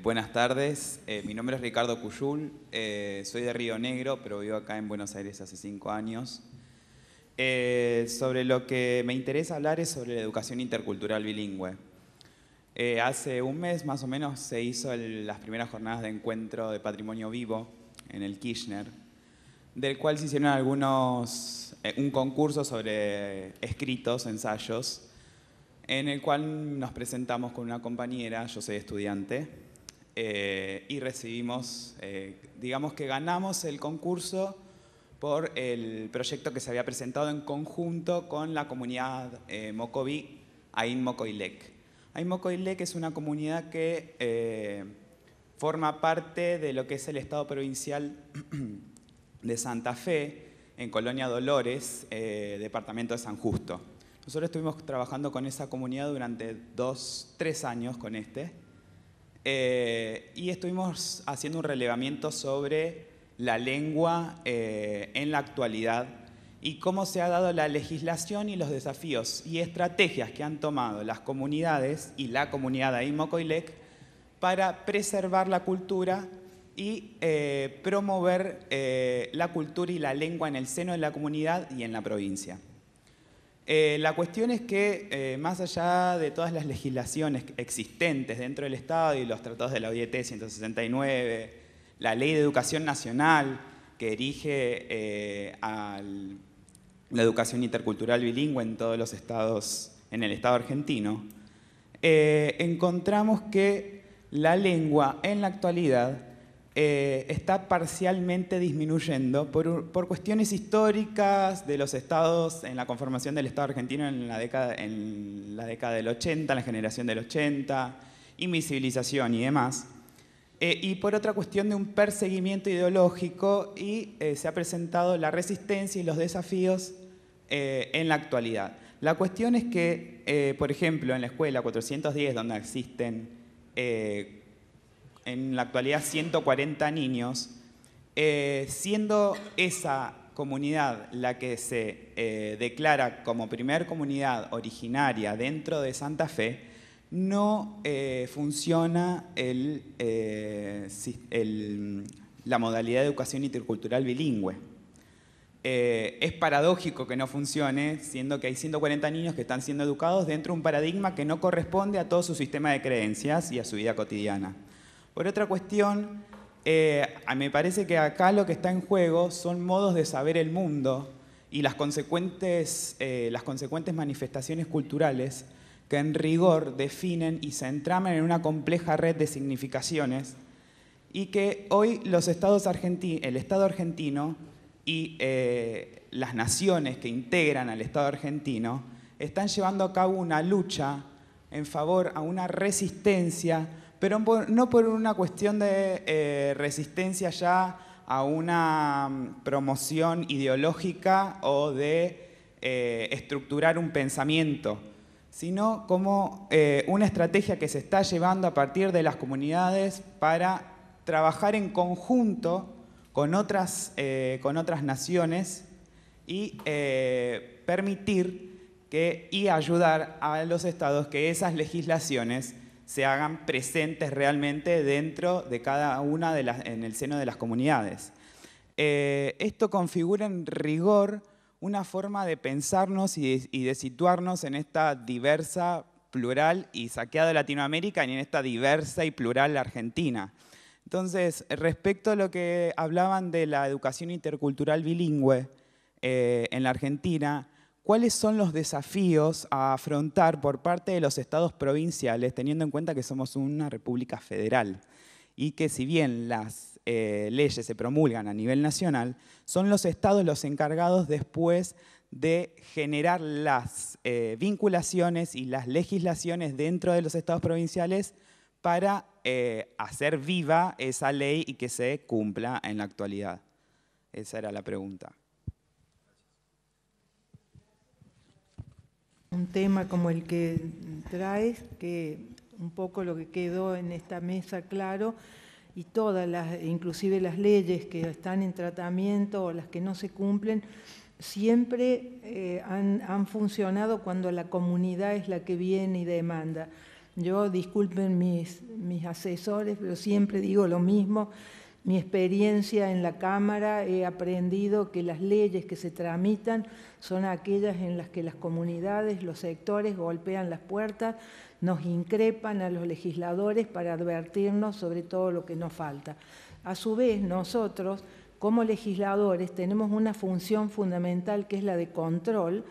Buenas tardes, mi nombre es Ricardo Cuyul, soy de Río Negro, pero vivo acá en Buenos Aires hace 5 años. Sobre lo que me interesa hablar es sobre la educación intercultural bilingüe. Hace un mes más o menos se hizo las primeras jornadas de encuentro de patrimonio vivo en el Kirchner, del cual se hicieron un concurso sobre escritos, ensayos, en el cual nos presentamos con una compañera, yo soy estudiante, y recibimos, digamos que ganamos el concurso por el proyecto que se había presentado en conjunto con la comunidad Mocoví Ain Mocoilec. Ain Mocoilec es una comunidad que forma parte de lo que es el Estado Provincial de Santa Fe, en Colonia Dolores, departamento de San Justo. Nosotros estuvimos trabajando con esa comunidad durante 3 años con y estuvimos haciendo un relevamiento sobre la lengua en la actualidad y cómo se ha dado la legislación y los desafíos y estrategias que han tomado las comunidades y la comunidad Ain Mocoilec para preservar la cultura y promover la cultura y la lengua en el seno de la comunidad y en la provincia. La cuestión es que, más allá de todas las legislaciones existentes dentro del Estado y los tratados de la OIT 169, la Ley de Educación Nacional que erige la educación intercultural bilingüe en todos los estados, en el Estado argentino, encontramos que la lengua en la actualidad está parcialmente disminuyendo por cuestiones históricas de los estados, en la conformación del Estado argentino en la década del 80, la generación del 80, invisibilización y demás. Y por otra cuestión de un perseguimiento ideológico y se ha presentado la resistencia y los desafíos en la actualidad. La cuestión es que, por ejemplo, en la escuela 410, donde existen en la actualidad 140 niños, siendo esa comunidad la que se declara como primer comunidad originaria dentro de Santa Fe, no funciona la modalidad de educación intercultural bilingüe. Es paradójico que no funcione, siendo que hay 140 niños que están siendo educados dentro de un paradigma que no corresponde a todo su sistema de creencias y a su vida cotidiana. Por otra cuestión, me parece que acá lo que está en juego son modos de saber el mundo y las consecuentes manifestaciones culturales que en rigor definen y se entraman en una compleja red de significaciones y que hoy el Estado argentino y las naciones que integran al Estado argentino están llevando a cabo una lucha en favor a una resistencia, pero no por una cuestión de resistencia ya a una promoción ideológica o de estructurar un pensamiento, sino como una estrategia que se está llevando a partir de las comunidades para trabajar en conjunto con otras naciones y permitir y ayudar a los estados que esas legislaciones se hagan presentes realmente dentro de cada una en el seno de las comunidades. Esto configura en rigor una forma de pensarnos y de situarnos en esta diversa, plural y saqueada Latinoamérica y en esta diversa y plural Argentina. Entonces, respecto a lo que hablaban de la educación intercultural bilingüe en la Argentina, ¿cuáles son los desafíos a afrontar por parte de los estados provinciales, teniendo en cuenta que somos una república federal y que si bien las leyes se promulgan a nivel nacional, son los estados los encargados después de generar las vinculaciones y las legislaciones dentro de los estados provinciales para hacer viva esa ley y que se cumpla en la actualidad? Esa era la pregunta. Un tema como el que traes, que un poco lo que quedó en esta mesa claro, y todas inclusive las leyes que están en tratamiento o las que no se cumplen, siempre han funcionado cuando la comunidad es la que viene y demanda. Yo, disculpen mis asesores, pero siempre digo lo mismo. Mi experiencia en la Cámara, he aprendido que las leyes que se tramitan son aquellas en las que las comunidades, los sectores golpean las puertas, nos increpan a los legisladores para advertirnos sobre todo lo que nos falta. A su vez, nosotros, como legisladores, tenemos una función fundamental que es la de control.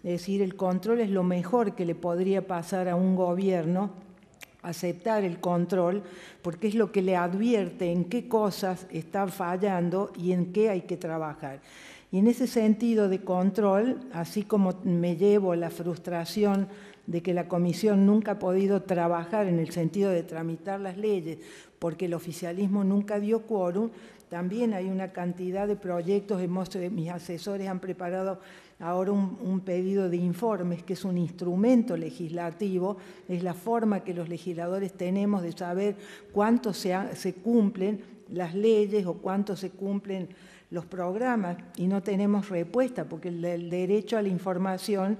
Es decir, el control es lo mejor que le podría pasar a un gobierno, aceptar el control, porque es lo que le advierte en qué cosas están fallando y en qué hay que trabajar. Y en ese sentido de control, así como me llevo la frustración de que la Comisión nunca ha podido trabajar en el sentido de tramitar las leyes, porque el oficialismo nunca dio quórum, también hay una cantidad de proyectos, mis asesores han preparado ahora un pedido de informes, que es un instrumento legislativo, es la forma que los legisladores tenemos de saber cuánto se cumplen las leyes o cuánto se cumplen los programas, y no tenemos respuesta, porque el derecho a la información,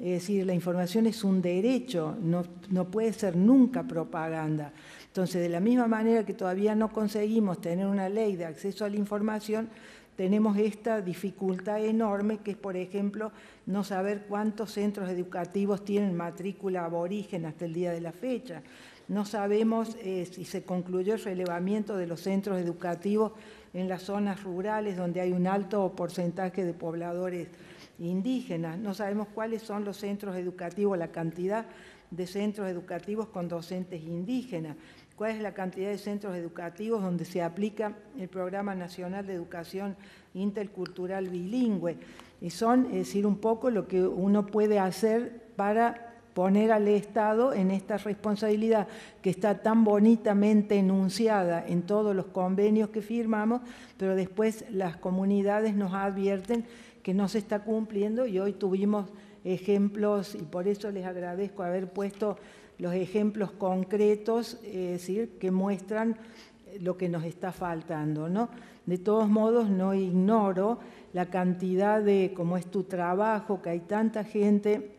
es decir, la información es un derecho, no puede ser nunca propaganda. Entonces, de la misma manera que todavía no conseguimos tener una ley de acceso a la información, tenemos esta dificultad enorme que es, por ejemplo, no saber cuántos centros educativos tienen matrícula aborigen hasta el día de la fecha. No sabemos si se concluyó el relevamiento de los centros educativos en las zonas rurales donde hay un alto porcentaje de pobladores indígenas. No sabemos cuáles son los centros educativos, la cantidad de centros educativos con docentes indígenas. ¿Cuál es la cantidad de centros educativos donde se aplica el Programa Nacional de Educación Intercultural Bilingüe? Y son, es decir, un poco lo que uno puede hacer para poner al Estado en esta responsabilidad que está tan bonitamente enunciada en todos los convenios que firmamos, pero después las comunidades nos advierten que no se está cumpliendo, y hoy tuvimos ejemplos, y por eso les agradezco haber puesto los ejemplos concretos, es decir, que muestran lo que nos está faltando, ¿no? De todos modos, no ignoro la cantidad de, como es tu trabajo, que hay tanta gente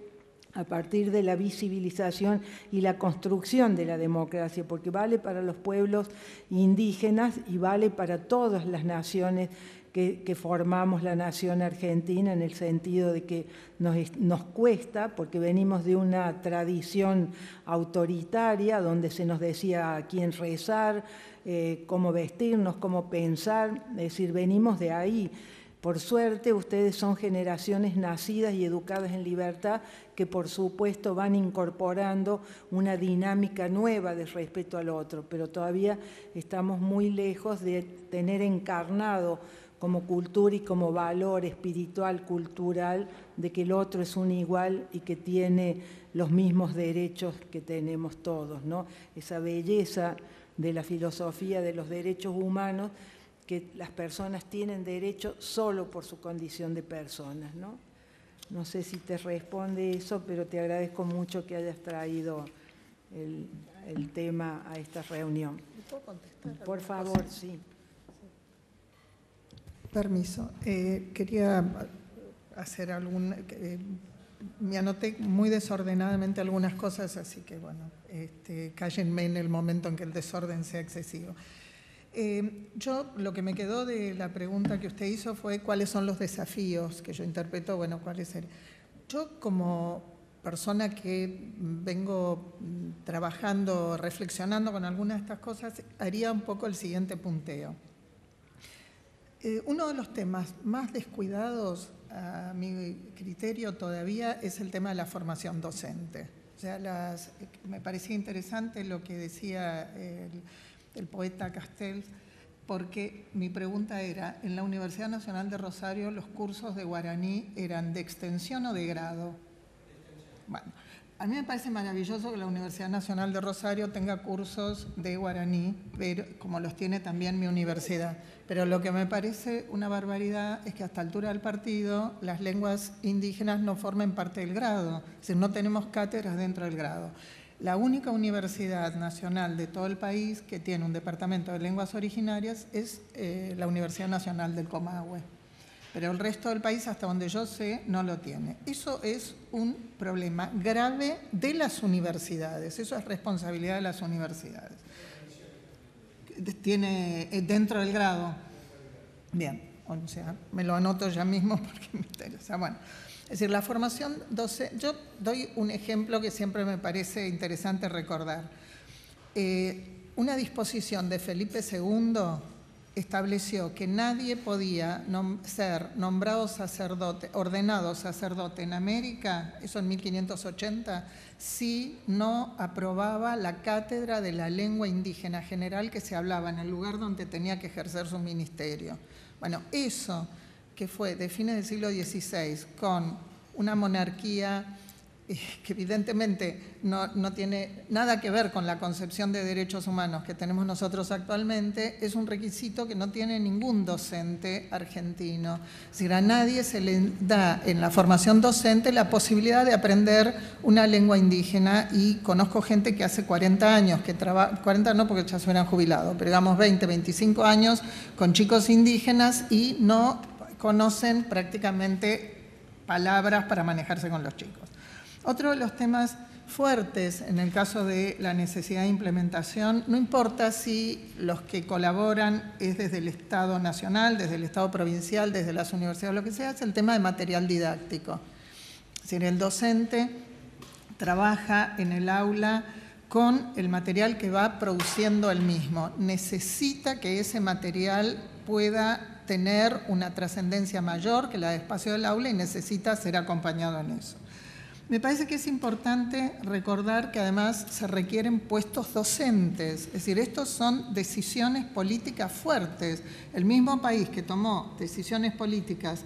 a partir de la visibilización y la construcción de la democracia, porque vale para los pueblos indígenas y vale para todas las naciones que formamos la nación argentina, en el sentido de que nos cuesta, porque venimos de una tradición autoritaria donde se nos decía a quién rezar, cómo vestirnos, cómo pensar, es decir, venimos de ahí. Por suerte, ustedes son generaciones nacidas y educadas en libertad que, por supuesto, van incorporando una dinámica nueva de respeto al otro, pero todavía estamos muy lejos de tener encarnado como cultura y como valor espiritual, cultural, de que el otro es un igual y que tiene los mismos derechos que tenemos todos, ¿no? Esa belleza de la filosofía de los derechos humanos, que las personas tienen derecho solo por su condición de personas, ¿no? No sé si te responde eso, pero te agradezco mucho que hayas traído el tema a esta reunión. ¿Me puedo contestar? Por favor, sí. Permiso. Quería hacer me anoté muy desordenadamente algunas cosas, así que bueno, cállenme en el momento en que el desorden sea excesivo. Yo, lo que me quedó de la pregunta que usted hizo fue cuáles son los desafíos, que yo interpreto, bueno, cuáles serían. Yo, como persona que vengo trabajando, reflexionando con algunas de estas cosas, haría un poco el siguiente punteo. Uno de los temas más descuidados, a mi criterio todavía, es el tema de la formación docente. O sea, me parecía interesante lo que decía el poeta Castells, porque mi pregunta era, ¿en la Universidad Nacional de Rosario los cursos de guaraní eran de extensión o de grado? Bueno, a mí me parece maravilloso que la Universidad Nacional de Rosario tenga cursos de guaraní, pero, como los tiene también mi universidad. Pero lo que me parece una barbaridad es que hasta altura del partido las lenguas indígenas no formen parte del grado, es decir, no tenemos cátedras dentro del grado. La única universidad nacional de todo el país que tiene un departamento de lenguas originarias es la Universidad Nacional del Comahue. pero el resto del país, hasta donde yo sé, no lo tiene. Eso es un problema grave de las universidades, eso es responsabilidad de las universidades. Tiene dentro del grado. Bien, o sea, me lo anoto ya mismo porque me interesa. Bueno, es decir, la formación docente, yo doy un ejemplo que siempre me parece interesante recordar. Una disposición de Felipe II estableció que nadie podía ser nombrado sacerdote, ordenado sacerdote en América, eso en 1580, si no aprobaba la cátedra de la lengua indígena general que se hablaba en el lugar donde tenía que ejercer su ministerio. Bueno, eso que fue de fines del siglo XVI, con una monarquía que evidentemente no tiene nada que ver con la concepción de derechos humanos que tenemos nosotros actualmente, es un requisito que no tiene ningún docente argentino. Es decir, a nadie se le da en la formación docente la posibilidad de aprender una lengua indígena, y conozco gente que hace 40 años, que trabaja, 40 no porque ya se hubieran jubilado, pero digamos 20, 25 años con chicos indígenas y no conocen prácticamente palabras para manejarse con los chicos. Otro de los temas fuertes en el caso de la necesidad de implementación, no importa si los que colaboran es desde el Estado nacional, desde el Estado provincial, desde las universidades, lo que sea, es el tema de material didáctico. Es decir, el docente trabaja en el aula con el material que va produciendo él mismo. Necesita que ese material pueda tener una trascendencia mayor que la de espacio del aula y necesita ser acompañado en eso. Me parece que es importante recordar que además se requieren puestos docentes, es decir, estos son decisiones políticas fuertes. El mismo país que tomó decisiones políticas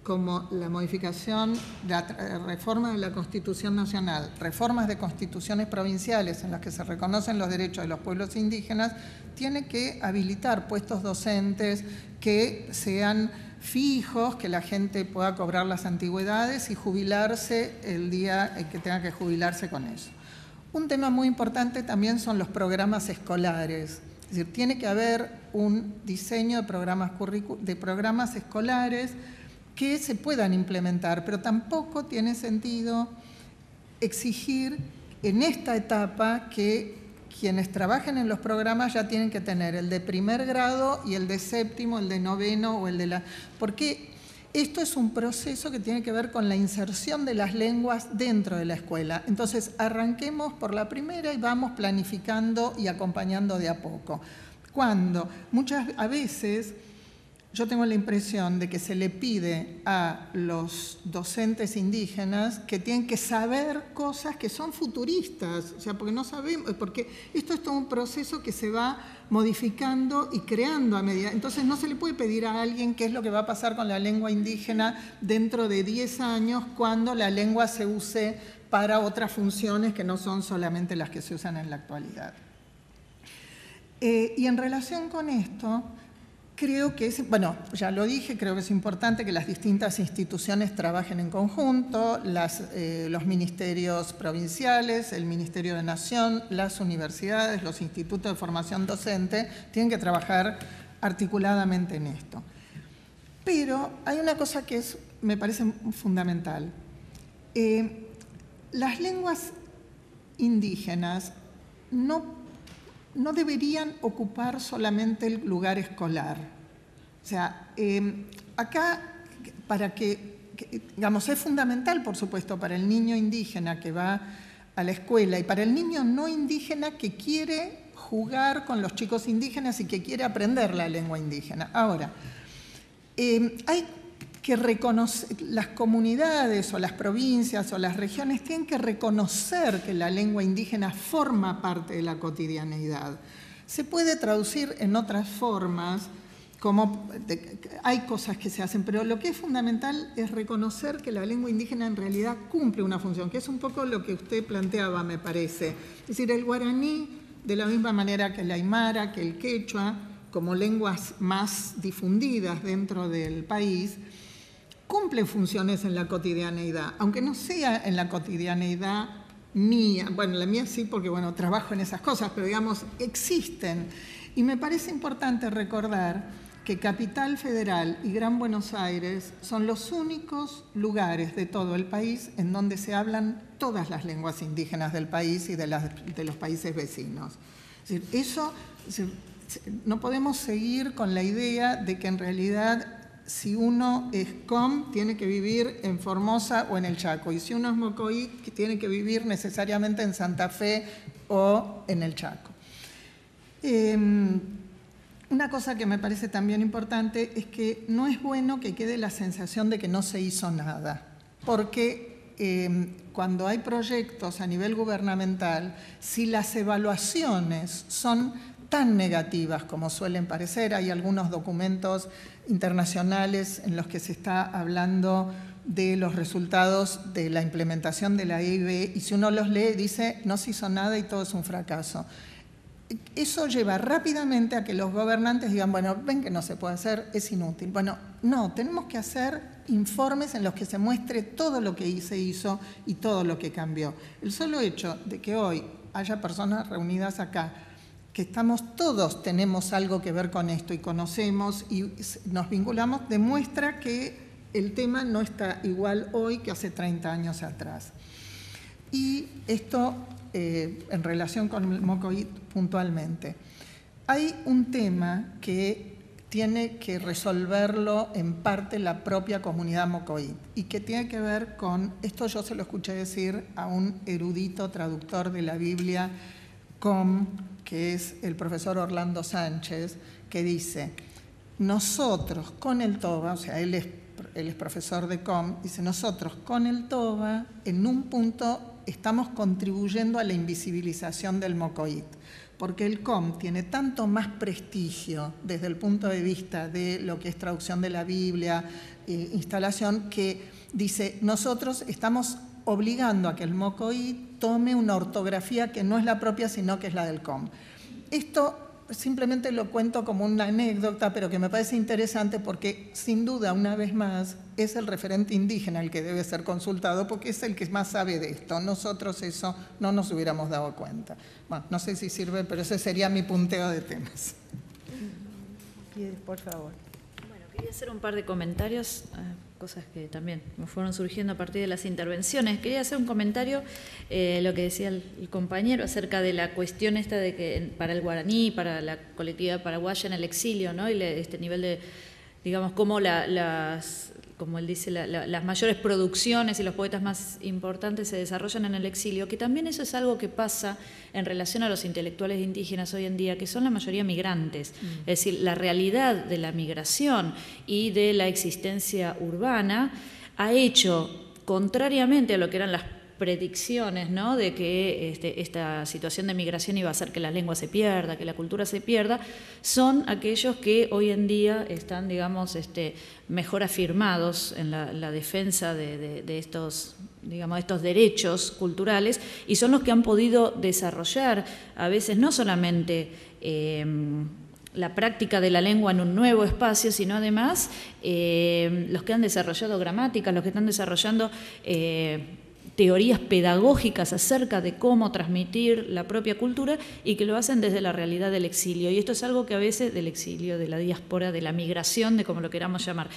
como la modificación, la reforma de la Constitución Nacional, reformas de constituciones provinciales en las que se reconocen los derechos de los pueblos indígenas, tiene que habilitar puestos docentes que sean fijos, que la gente pueda cobrar las antigüedades y jubilarse el día en que tenga que jubilarse con eso. Un tema muy importante también son los programas escolares. Es decir, tiene que haber un diseño de programas escolares que se puedan implementar, pero tampoco tiene sentido exigir en esta etapa que quienes trabajen en los programas ya tienen que tener el de primer grado y el de séptimo, el de noveno o el de la... Porque esto es un proceso que tiene que ver con la inserción de las lenguas dentro de la escuela. Entonces, arranquemos por la primera y vamos planificando y acompañando de a poco. A veces yo tengo la impresión de que se le pide a los docentes indígenas que tienen que saber cosas que son futuristas, o sea, porque no sabemos, porque esto es todo un proceso que se va modificando y creando a medida. Entonces no se le puede pedir a alguien qué es lo que va a pasar con la lengua indígena dentro de 10 años cuando la lengua se use para otras funciones que no son solamente las que se usan en la actualidad. Y en relación con esto, creo que es, bueno, ya lo dije, creo que es importante que las distintas instituciones trabajen en conjunto, los ministerios provinciales, el Ministerio de Nación, las universidades, los institutos de formación docente, tienen que trabajar articuladamente en esto. Pero hay una cosa que me parece fundamental. Las lenguas indígenas no deberían ocupar solamente el lugar escolar. O sea, acá, digamos, es fundamental, por supuesto, para el niño indígena que va a la escuela y para el niño no indígena que quiere jugar con los chicos indígenas y que quiere aprender la lengua indígena. Ahora, hay que reconocer, las comunidades o las provincias o las regiones tienen que reconocer que la lengua indígena forma parte de la cotidianeidad. Se puede traducir en otras formas, hay cosas que se hacen, pero lo que es fundamental es reconocer que la lengua indígena en realidad cumple una función, que es un poco lo que usted planteaba, me parece. Es decir, el guaraní, de la misma manera que el aymara, que el quechua, como lenguas más difundidas dentro del país, cumplen funciones en la cotidianeidad, aunque no sea en la cotidianeidad mía. Bueno, la mía sí, porque bueno, trabajo en esas cosas, pero digamos, existen. Y me parece importante recordar que Capital Federal y Gran Buenos Aires son los únicos lugares de todo el país en donde se hablan todas las lenguas indígenas del país y de los países vecinos. Es decir, eso, no podemos seguir con la idea de que en realidad si uno es com tiene que vivir en Formosa o en el Chaco, y si uno es mocoí tiene que vivir necesariamente en Santa Fe o en el Chaco. Una cosa que me parece también importante es que no es bueno que quede la sensación de que no se hizo nada, porque cuando hay proyectos a nivel gubernamental, si las evaluaciones son tan negativas como suelen parecer, hay algunos documentos internacionales en los que se está hablando de los resultados de la implementación de la EIB, y si uno los lee dice no se hizo nada y todo es un fracaso. Eso lleva rápidamente a que los gobernantes digan, bueno, ven que no se puede hacer, es inútil. Bueno, no, tenemos que hacer informes en los que se muestre todo lo que se hizo y todo lo que cambió. El solo hecho de que hoy haya personas reunidas acá, que todos tenemos algo que ver con esto y conocemos y nos vinculamos, demuestra que el tema no está igual hoy que hace 30 años atrás. Y esto en relación con el mocoí puntualmente. Hay un tema que tiene que resolverlo en parte la propia comunidad mocoí y que tiene que ver con, esto yo se lo escuché decir a un erudito traductor de la Biblia com, que es el profesor Orlando Sánchez, que dice, nosotros con el Toba, o sea, él es profesor de com, dice, nosotros con el Toba en un punto estamos contribuyendo a la invisibilización del mocoí, porque el com tiene tanto más prestigio desde el punto de vista de lo que es traducción de la Biblia, instalación, que dice, nosotros estamos obligando a que el mocoí tome una ortografía que no es la propia, sino que es la del com. Esto simplemente lo cuento como una anécdota, pero que me parece interesante porque, sin duda, una vez más, es el referente indígena el que debe ser consultado porque es el que más sabe de esto. Nosotros eso no nos hubiéramos dado cuenta. Bueno, no sé si sirve, pero ese sería mi punteo de temas. Por favor. Bueno, quería hacer un par de comentarios, cosas que también me fueron surgiendo a partir de las intervenciones. Quería hacer un comentario, lo que decía el compañero, acerca de la cuestión esta de que para el guaraní, para la colectividad paraguaya en el exilio, ¿no? Y este nivel de, digamos, cómo como él dice, las mayores producciones y los poetas más importantes se desarrollan en el exilio, que también eso es algo que pasa en relación a los intelectuales indígenas hoy en día, que son la mayoría migrantes. Es decir, la realidad de la migración y de la existencia urbana ha hecho, contrariamente a lo que eran las predicciones, ¿no?, de que esta situación de migración iba a hacer que la lengua se pierda, que la cultura se pierda, son aquellos que hoy en día están, digamos, mejor afirmados en la defensa de estos, digamos, estos derechos culturales, y son los que han podido desarrollar a veces no solamente la práctica de la lengua en un nuevo espacio, sino además los que han desarrollado gramática, los que están desarrollando teorías pedagógicas acerca de cómo transmitir la propia cultura y que lo hacen desde la realidad del exilio. Y esto es algo que a veces, del exilio, de la diáspora, de la migración, de como lo queramos llamar.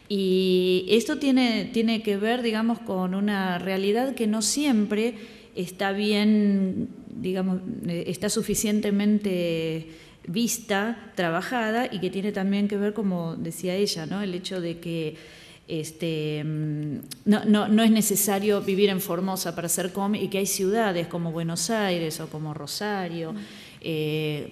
Y esto tiene que ver, digamos, con una realidad que no siempre está bien, digamos, está suficientemente vista, trabajada, y que tiene también que ver, como decía ella, ¿no?, el hecho de que no es necesario vivir en Formosa para ser com, y que hay ciudades como Buenos Aires o como Rosario,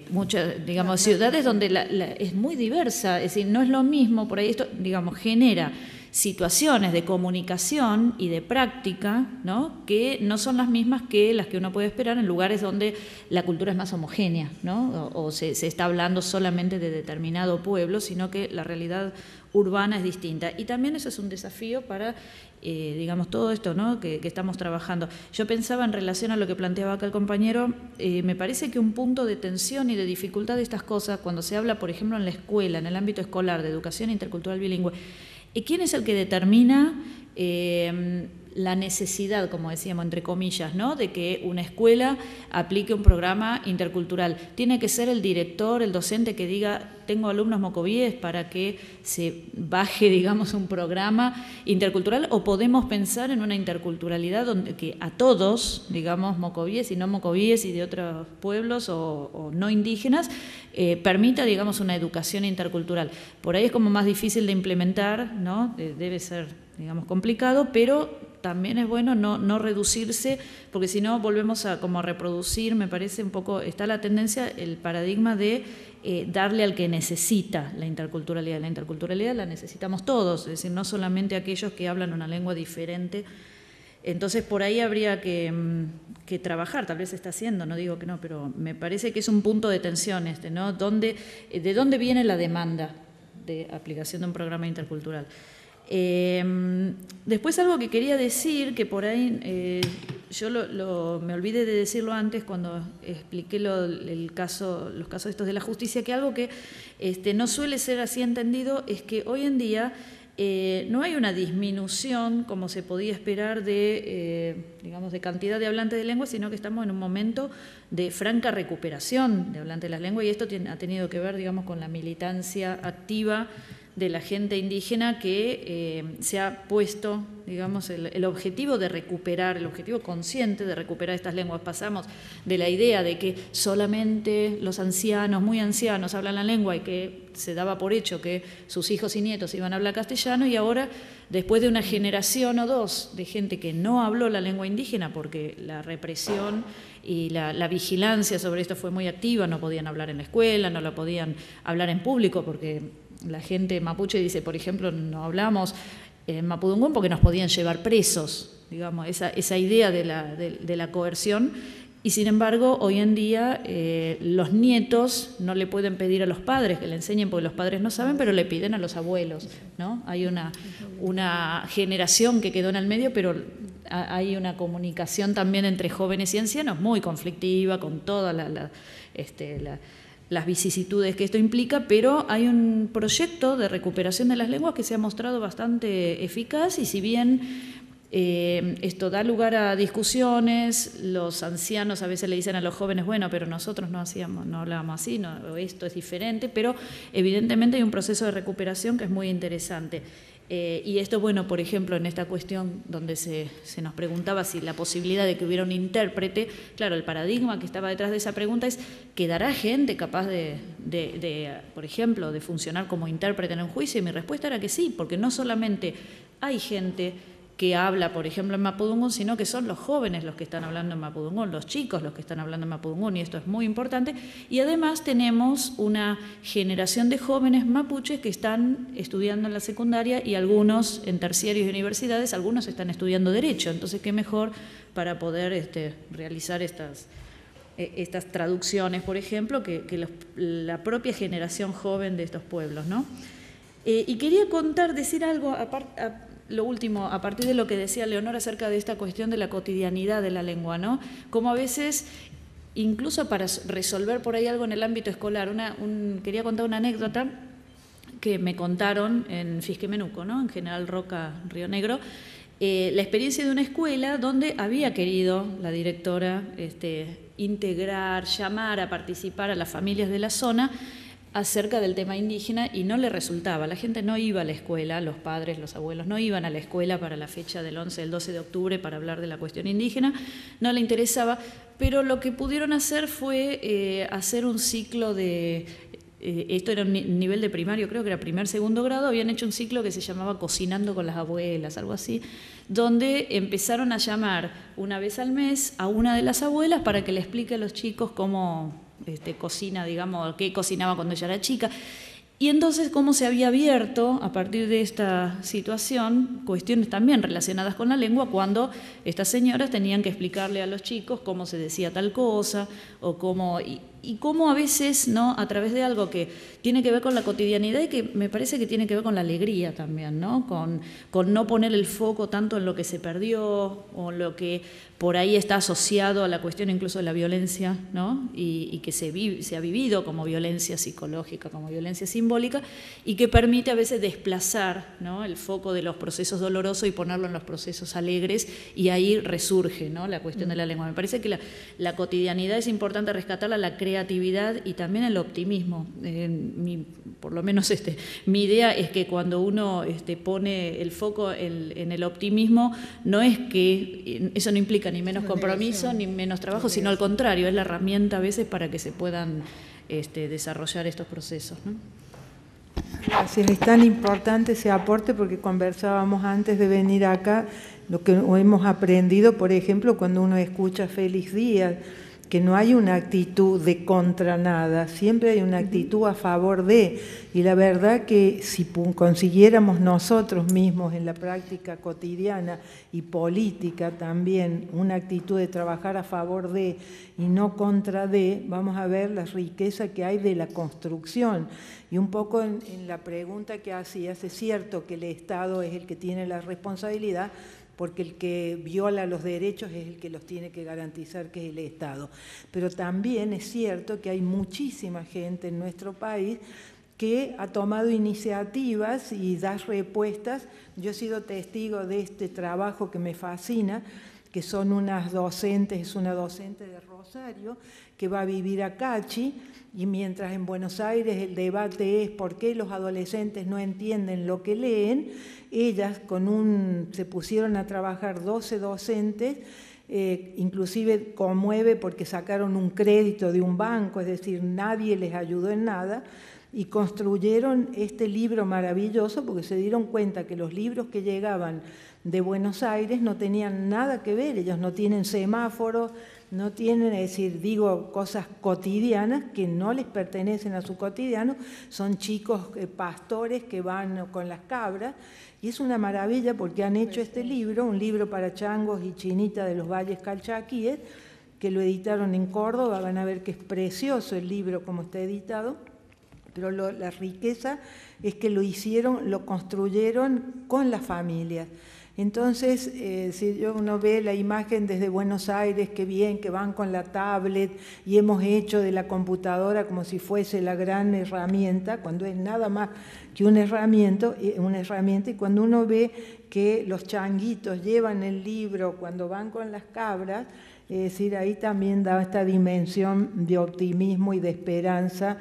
muchas, digamos, ciudades donde es muy diversa, es decir, no es lo mismo, por ahí esto, digamos, genera situaciones de comunicación y de práctica, ¿no?, que no son las mismas que las que uno puede esperar en lugares donde la cultura es más homogénea, ¿no?, o se está hablando solamente de determinado pueblo, sino que la realidad urbana es distinta. Y también eso es un desafío para, digamos, todo esto, ¿no?, que estamos trabajando. Yo pensaba en relación a lo que planteaba acá el compañero, me parece que un punto de tensión y de dificultad de estas cosas, cuando se habla, por ejemplo, en la escuela, en el ámbito escolar, de educación intercultural bilingüe, ¿quién es el que determina la necesidad, como decíamos, entre comillas, ¿no?, de que una escuela aplique un programa intercultural. Tiene que ser el director, el docente que diga, tengo alumnos mocovíes para que se baje, digamos, un programa intercultural, o podemos pensar en una interculturalidad donde que a todos, digamos, mocovíes y no mocovíes y de otros pueblos o no indígenas, permita, digamos, una educación intercultural. Por ahí es como más difícil de implementar, ¿no? Debe ser, digamos, complicado, pero también es bueno no reducirse, porque si no volvemos a como a reproducir, me parece un poco, está la tendencia, el paradigma de darle al que necesita la interculturalidad. La interculturalidad la necesitamos todos, es decir, no solamente aquellos que hablan una lengua diferente. Entonces, por ahí habría que trabajar, tal vez se está haciendo, no digo que no, pero me parece que es un punto de tensión ¿no? ¿De dónde viene la demanda de aplicación de un programa intercultural? Después algo que quería decir, que por ahí yo me olvidé de decirlo antes cuando expliqué los casos estos de la justicia, que algo que no suele ser así entendido es que hoy en día no hay una disminución, como se podía esperar, digamos, de cantidad de hablantes de lengua, sino que estamos en un momento de franca recuperación de hablantes de las lenguas, y esto ha tenido que ver, digamos, con la militancia activa de la gente indígena que se ha puesto, digamos, el objetivo de recuperar, el objetivo consciente de recuperar estas lenguas. Pasamos de la idea de que solamente los ancianos, muy ancianos, hablan la lengua y que se daba por hecho que sus hijos y nietos iban a hablar castellano, y ahora, después de una generación o dos de gente que no habló la lengua indígena porque la represión y la vigilancia sobre esto fue muy activa, no podían hablar en la escuela, no lo podían hablar en público porque la gente mapuche dice, por ejemplo, no hablamos en mapudungún porque nos podían llevar presos, digamos, esa idea de la coerción. Y sin embargo, hoy en día los nietos no le pueden pedir a los padres que le enseñen porque los padres no saben, pero le piden a los abuelos, ¿no? Hay una generación que quedó en el medio, pero hay una comunicación también entre jóvenes y ancianos muy conflictiva, con todas las vicisitudes que esto implica, pero hay un proyecto de recuperación de las lenguas que se ha mostrado bastante eficaz, y si bien esto da lugar a discusiones, los ancianos a veces le dicen a los jóvenes, bueno, pero nosotros no hablábamos así, no, esto es diferente, pero evidentemente hay un proceso de recuperación que es muy interesante. Y esto, bueno, por ejemplo, en esta cuestión donde se nos preguntaba si la posibilidad de que hubiera un intérprete, claro, el paradigma que estaba detrás de esa pregunta es, ¿quedará gente capaz por ejemplo, de funcionar como intérprete en un juicio? Y mi respuesta era que sí, porque no solamente hay gente que habla, por ejemplo, en mapudungún, sino que son los jóvenes los que están hablando en mapudungún, los chicos los que están hablando en mapudungún, y esto es muy importante. Y además tenemos una generación de jóvenes mapuches que están estudiando en la secundaria, y algunos en terciarios y universidades, algunos están estudiando Derecho. Entonces, qué mejor para poder realizar estas traducciones, por ejemplo, que la propia generación joven de estos pueblos, ¿no? Y quería decir algo, lo último, a partir de lo que decía Leonor acerca de esta cuestión de la cotidianidad de la lengua, ¿no? Como a veces, incluso para resolver por ahí algo en el ámbito escolar, quería contar una anécdota que me contaron en Fisquemenuco, ¿no? En General Roca, Río Negro, la experiencia de una escuela donde había querido la directora integrar, llamar a participar a las familias de la zona acerca del tema indígena, y no le resultaba. La gente no iba a la escuela, los padres, los abuelos no iban a la escuela para la fecha del 11, el 12 de octubre para hablar de la cuestión indígena, no le interesaba, pero lo que pudieron hacer fue hacer un ciclo esto era un nivel de primario, creo que era primer, segundo grado, habían hecho un ciclo que se llamaba Cocinando con las abuelas, algo así, donde empezaron a llamar una vez al mes a una de las abuelas para que le explique a los chicos cómo cocina, digamos, qué cocinaba cuando ella era chica. Y entonces, cómo se había abierto, a partir de esta situación, cuestiones también relacionadas con la lengua, cuando estas señoras tenían que explicarle a los chicos cómo se decía tal cosa, o cómo... y cómo a veces, ¿no?, a través de algo que tiene que ver con la cotidianidad y que me parece que tiene que ver con la alegría también, ¿no?, con no poner el foco tanto en lo que se perdió o lo que por ahí está asociado a la cuestión incluso de la violencia, ¿no?, y que se ha vivido como violencia psicológica, como violencia simbólica, y que permite a veces desplazar, ¿no?, el foco de los procesos dolorosos y ponerlo en los procesos alegres, y ahí resurge, ¿no?, la cuestión de la lengua. Me parece que la cotidianidad es importante rescatarla, la creatividad y también el optimismo. Por lo menos mi idea es que cuando uno pone el foco en el optimismo, no es que eso no implica ni menos compromiso ni menos trabajo, sino al contrario, es la herramienta a veces para que se puedan desarrollar estos procesos, ¿no? Gracias, es tan importante ese aporte porque conversábamos antes de venir acá, lo que hemos aprendido, por ejemplo, cuando uno escucha Félix Díaz, que no hay una actitud de contra nada, siempre hay una actitud a favor de, y la verdad que si consiguiéramos nosotros mismos en la práctica cotidiana y política también una actitud de trabajar a favor de y no contra de, vamos a ver la riqueza que hay de la construcción. Y un poco en la pregunta que hacías, es cierto que el Estado es el que tiene la responsabilidad, porque el que viola los derechos es el que los tiene que garantizar, que es el Estado. Pero también es cierto que hay muchísima gente en nuestro país que ha tomado iniciativas y da respuestas. Yo he sido testigo de este trabajo que me fascina, que son unas docentes, es una docente de Rosario, que va a vivir a Cachi, y mientras en Buenos Aires el debate es por qué los adolescentes no entienden lo que leen, ellas se pusieron a trabajar 12 docentes, inclusive conmueve porque sacaron un crédito de un banco, es decir, nadie les ayudó en nada, y construyeron este libro maravilloso porque se dieron cuenta que los libros que llegaban de Buenos Aires no tenían nada que ver, ellos no tienen semáforos, no tienen, es decir, digo, cosas cotidianas que no les pertenecen a su cotidiano, son chicos pastores que van con las cabras, y es una maravilla porque han hecho este libro, un libro para changos y chinita de los valles calchaquíes, que lo editaron en Córdoba, van a ver que es precioso el libro como está editado, pero la riqueza es que lo construyeron con las familias. Entonces, si uno ve la imagen desde Buenos Aires, qué bien, que van con la tablet y hemos hecho de la computadora como si fuese la gran herramienta, cuando es nada más que una herramienta, y cuando uno ve que los changuitos llevan el libro cuando van con las cabras, es decir, ahí también da esta dimensión de optimismo y de esperanza,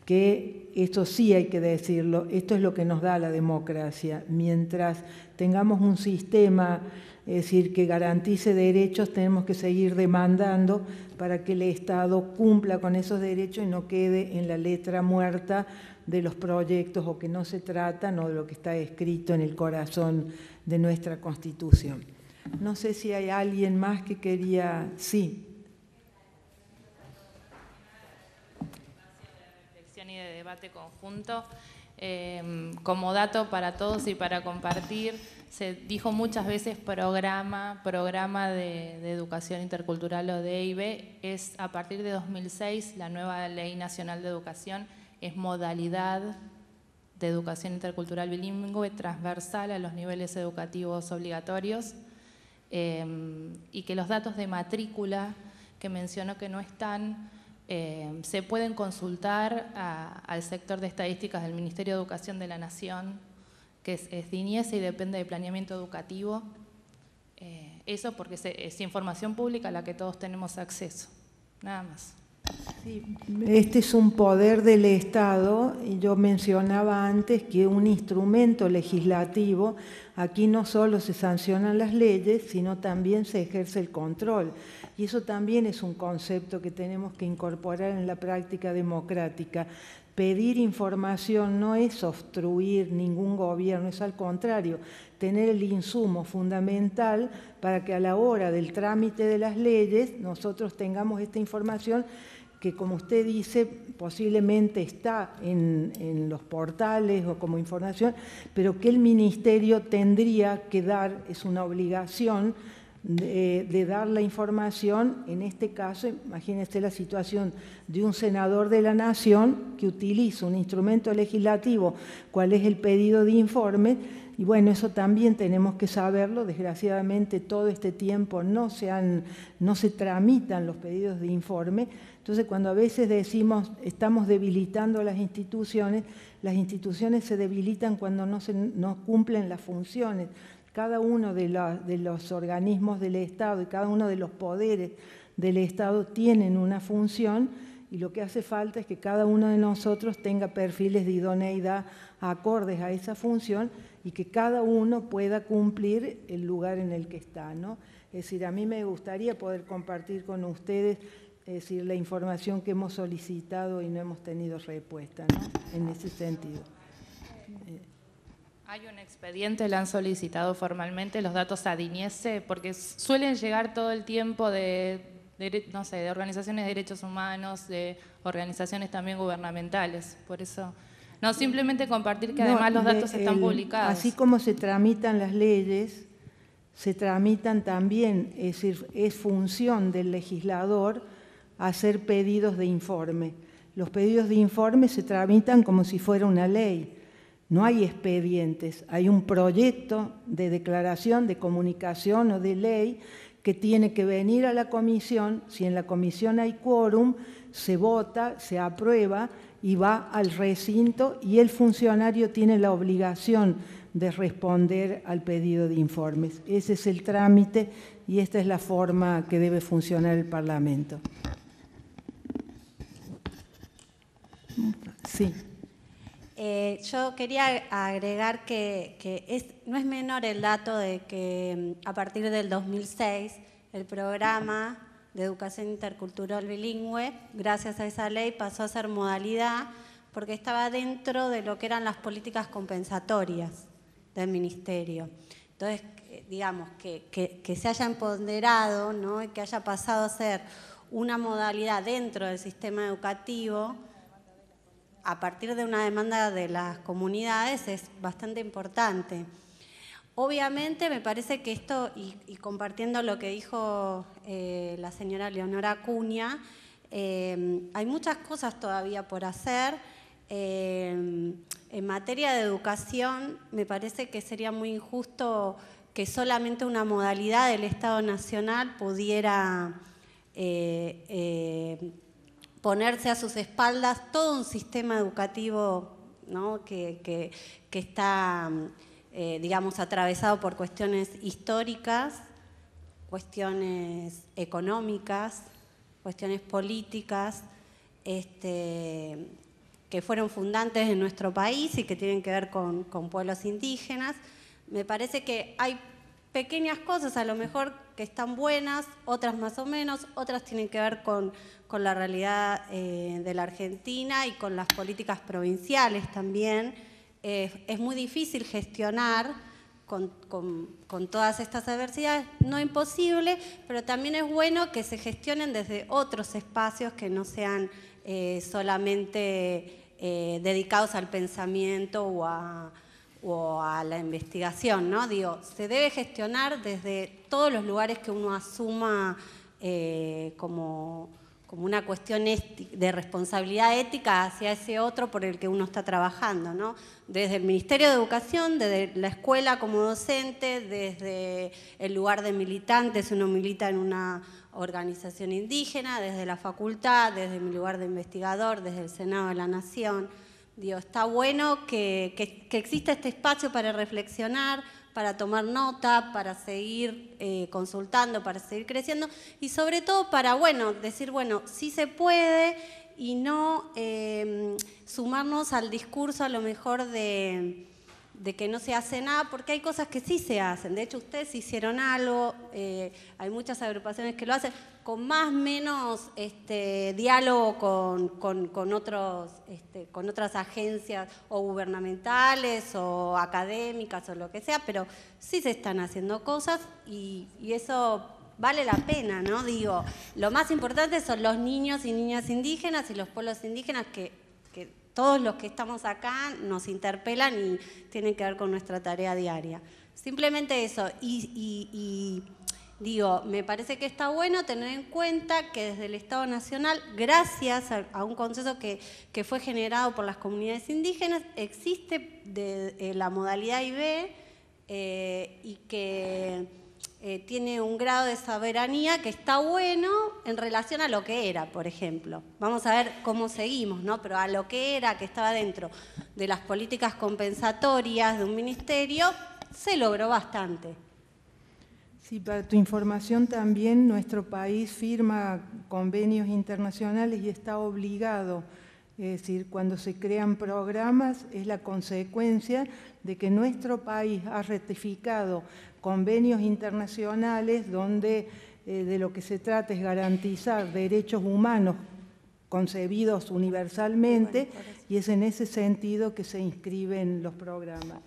que esto sí hay que decirlo, esto es lo que nos da la democracia. Mientras tengamos un sistema, es decir, que garantice derechos, tenemos que seguir demandando para que el Estado cumpla con esos derechos y no quede en la letra muerta de los proyectos o que no se tratan o de lo que está escrito en el corazón de nuestra Constitución. No sé si hay alguien más que quería... Sí. Y de debate conjunto. Como dato para todos y para compartir, se dijo muchas veces programa de educación intercultural o DEIB, es a partir de 2006 la nueva Ley Nacional de Educación, es modalidad de educación intercultural bilingüe transversal a los niveles educativos obligatorios, y que los datos de matrícula que mencionó que no están, se pueden consultar al sector de estadísticas del Ministerio de Educación de la Nación, que es DINIESE y depende de planeamiento educativo. Eso porque es información pública a la que todos tenemos acceso, nada más. Sí, este es un poder del Estado, y yo mencionaba antes que un instrumento legislativo, aquí no solo se sancionan las leyes, sino también se ejerce el control. Y eso también es un concepto que tenemos que incorporar en la práctica democrática. Pedir información no es obstruir ningún gobierno, es al contrario, tener el insumo fundamental para que a la hora del trámite de las leyes nosotros tengamos esta información que, como usted dice, posiblemente está en los portales o como información, pero que el Ministerio tendría que dar, es una obligación, de dar la información. En este caso, imagínense la situación de un senador de la Nación que utiliza un instrumento legislativo, cuál es el pedido de informe, y bueno, eso también tenemos que saberlo. Desgraciadamente todo este tiempo no se tramitan los pedidos de informe. Entonces, cuando a veces decimos estamos debilitando las instituciones se debilitan cuando no cumplen las funciones. Cada uno de los organismos del Estado y cada uno de los poderes del Estado tienen una función, y lo que hace falta es que cada uno de nosotros tenga perfiles de idoneidad acordes a esa función y que cada uno pueda cumplir el lugar en el que está, ¿no? Es decir, a mí me gustaría poder compartir con ustedes, es decir, la información que hemos solicitado y no hemos tenido respuesta, ¿no? En ese sentido. Hay un expediente, le han solicitado formalmente los datos a DINIESE, porque suelen llegar todo el tiempo de organizaciones de derechos humanos, de organizaciones también gubernamentales. Por eso, no simplemente compartir que además los datos están publicados. Así como se tramitan las leyes, se tramitan también, es decir, es función del legislador hacer pedidos de informe. Los pedidos de informe se tramitan como si fuera una ley. No hay expedientes, hay un proyecto de declaración, de comunicación o de ley que tiene que venir a la comisión. Si en la comisión hay quórum, se vota, se aprueba y va al recinto, y el funcionario tiene la obligación de responder al pedido de informes. Ese es el trámite y esta es la forma que debe funcionar el Parlamento. Sí. Yo quería agregar que no es menor el dato de que a partir del 2006 el programa de educación intercultural bilingüe, gracias a esa ley, pasó a ser modalidad porque estaba dentro de lo que eran las políticas compensatorias del Ministerio. Entonces, digamos, que se haya empoderado, ¿no?, y que haya pasado a ser una modalidad dentro del sistema educativo a partir de una demanda de las comunidades es bastante importante. Obviamente me parece que esto, y compartiendo lo que dijo la señora Leonora Acuña, hay muchas cosas todavía por hacer. En materia de educación me parece que sería muy injusto que solamente una modalidad del Estado Nacional pudiera ponerse a sus espaldas todo un sistema educativo, ¿no?, que está, digamos, atravesado por cuestiones históricas, cuestiones económicas, cuestiones políticas, que fueron fundantes en nuestro país y que tienen que ver con pueblos indígenas. Me parece que hay pequeñas cosas a lo mejor que están buenas, otras más o menos, otras tienen que ver con la realidad de la Argentina y con las políticas provinciales también. Es muy difícil gestionar con todas estas adversidades, no imposible, pero también es bueno que se gestionen desde otros espacios que no sean solamente dedicados al pensamiento o a la investigación, ¿no? Digo, se debe gestionar desde todos los lugares que uno asuma como una cuestión de responsabilidad ética hacia ese otro por el que uno está trabajando, ¿no? Desde el Ministerio de Educación, desde la escuela como docente, desde el lugar de militante, si uno milita en una organización indígena, desde la facultad, desde mi lugar de investigador, desde el Senado de la Nación. Digo, está bueno que exista este espacio para reflexionar, para tomar nota, para seguir consultando, para seguir creciendo y sobre todo para, bueno, decir, bueno, sí se puede y no sumarnos al discurso a lo mejor de que no se hace nada, porque hay cosas que sí se hacen. De hecho, ustedes hicieron algo, hay muchas agrupaciones que lo hacen, con más o menos diálogo con otras agencias o gubernamentales o académicas o lo que sea, pero sí se están haciendo cosas y eso vale la pena, ¿no? Digo, lo más importante son los niños y niñas indígenas y los pueblos indígenas que todos los que estamos acá nos interpelan y tienen que ver con nuestra tarea diaria. Simplemente eso. Y Digo, me parece que está bueno tener en cuenta que desde el Estado Nacional, gracias a un consenso que fue generado por las comunidades indígenas, existe la modalidad IB y que tiene un grado de soberanía que está bueno en relación a lo que era, por ejemplo. Vamos a ver cómo seguimos, ¿no? Pero a lo que era, que estaba dentro de las políticas compensatorias de un ministerio, se logró bastante. Sí, para tu información también, nuestro país firma convenios internacionales y está obligado. Es decir, cuando se crean programas es la consecuencia de que nuestro país ha ratificado convenios internacionales donde de lo que se trata es garantizar derechos humanos concebidos universalmente, y es en ese sentido que se inscriben los programas.